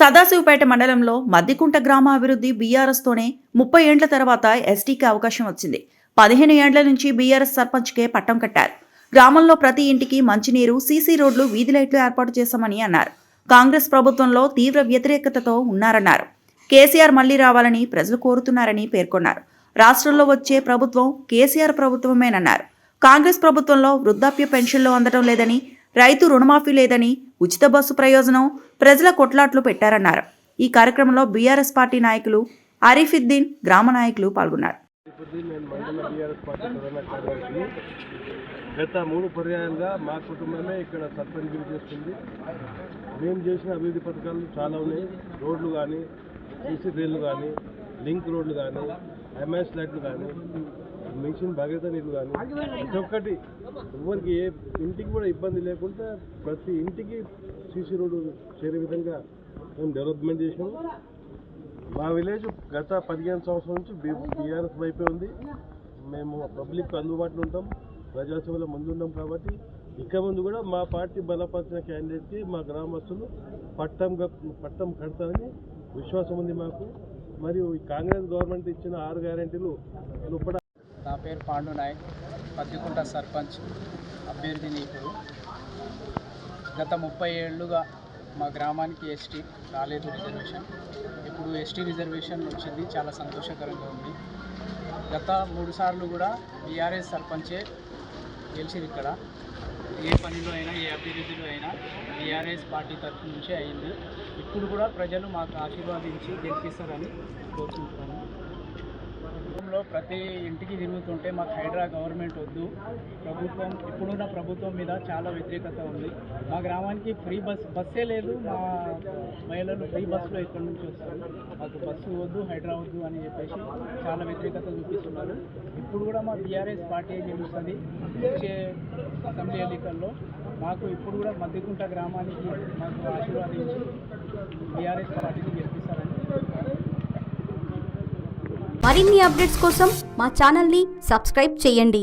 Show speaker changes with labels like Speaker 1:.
Speaker 1: సదాశివపేట మండలంలో మద్దికుంట గ్రామ అభివృద్ధి బీఆర్ఎస్తోనే 30 ఏండ్ల తర్వాత ఎస్టీకి అవకాశం వచ్చింది. 15 ఏండ్ల నుంచి బీఆర్ఎస్ సర్పంచ్కే పట్టం కట్టారు. గ్రామంలో ప్రతి ఇంటికి మంచినీరు, సీసీ రోడ్లు, వీధి లైట్లు ఏర్పాటు చేశామని అన్నారు. కాంగ్రెస్ ప్రభుత్వంలో తీవ్ర వ్యతిరేకతతో ఉన్నారన్నారు. కేసీఆర్ మళ్లీ రావాలని ప్రజలు కోరుతున్నారని పేర్కొన్నారు. రాష్ట్రంలో వచ్చే ప్రభుత్వం కేసీఆర్ ప్రభుత్వమేనన్నారు. కాంగ్రెస్ ప్రభుత్వంలో వృద్ధాప్య పెన్షన్లు అందడం లేదని, రైతు రుణమాఫీ లేదని, ఉచిత బస్సు ప్రయోజనం, ప్రజల కొట్లాట్లు పెట్టారన్నారు. ఈ కార్యక్రమంలో బీఆర్ఎస్ పార్టీ నాయకులు ఆరిఫుద్దీన్, గ్రామ నాయకులు పాల్గొన్నారు.
Speaker 2: గత 3 పర్యాయాలుగా మా కుటుంబమే ఇక్కడ సర్పంచ్ చేస్తుంది. మేము చేసిన అభివృద్ధి పథకాలు చాలా ఉన్నాయి. రోడ్లు కానీ, సీసీ రైళ్లు కానీ, లింక్ రోడ్లు కానీ, ఎంఎస్ లైట్లు కానీ, మిషన్ భగీరథ నీళ్ళు కానీ, ప్రతి ఒక్కటి ఎవరికి ఏ ఇంటికి కూడా ఇబ్బంది లేకుండా ప్రతి ఇంటికి సీసీ రోడ్డు చేరే విధంగా మేము డెవలప్మెంట్ చేసినాము. మా విలేజ్ గత 15 సంవత్సరాల నుంచి బీఆర్ఎస్ వైపే ఉంది. మేము పబ్లిక్ అందుబాటులో ఉంటాం, ప్రజాసేవలో ముందున్నాం. కాబట్టి ఇక ముందు కూడా మా పార్టీ బలపరిచిన క్యాండిడేట్కి మా గ్రామస్తులు పట్టం కడతారని విశ్వాసం ఉంది మాకు. మరియు కాంగ్రెస్ గవర్నమెంట్ ఇచ్చిన 6 గ్యారెంటీలు లోపల.
Speaker 3: నా పేరు పాండు నాయక్, మద్దికుంట సర్పంచ్ అభ్యర్థిని. గత 30 ఏళ్ళుగా మా గ్రామానికి ఎస్టీ రాలేదు రిజర్వేషన్. ఇప్పుడు ఎస్టీ రిజర్వేషన్ వచ్చింది, చాలా సంతోషకరంగా ఉంది. గత 3 సార్లు కూడా బీఆర్ఎస్ సర్పంచే గెలిచింది. ఇక్కడ ఏ పనిలో అయినా, ఏ అభివృద్ధిలో అయినా బీఆర్ఎస్ పార్టీ తరఫు నుంచే అయింది. ఇప్పుడు కూడా ప్రజలు మాకు ఆశీర్వాదించి గెలిపిస్తారని కోరుకుంటున్నాను. ప్రతి ఇంటికి తిరుగుతుంటే మాకు హైడ్రా గవర్నమెంట్ వద్దు, ప్రభుత్వం ఇప్పుడున్న ప్రభుత్వం మీద చాలా వ్యతిరేకత ఉంది. మా గ్రామానికి ఫ్రీ బస్సే లేదు. మా మహిళలు ఫ్రీ బస్సులో ఇక్కడి నుంచి వస్తారు. మాకు బస్సు వద్దు, హైడ్రా వద్దు అని చెప్పేసి చాలా వ్యతిరేకత చూపిస్తున్నారు. ఇప్పుడు కూడా మా బీఆర్ఎస్ పార్టీ గెలుస్తుంది. వచ్చే అసెంబ్లీ ఎన్నికల్లో మాకు ఇప్పుడు కూడా మద్దికుంట గ్రామానికి మాకు ఆశీర్వాదించి బీఆర్ఎస్ పార్టీని గెలిపిస్తారని.
Speaker 4: మరిన్ని అప్డేట్స్ కోసం మా ఛానల్ని సబ్స్క్రైబ్ చేయండి.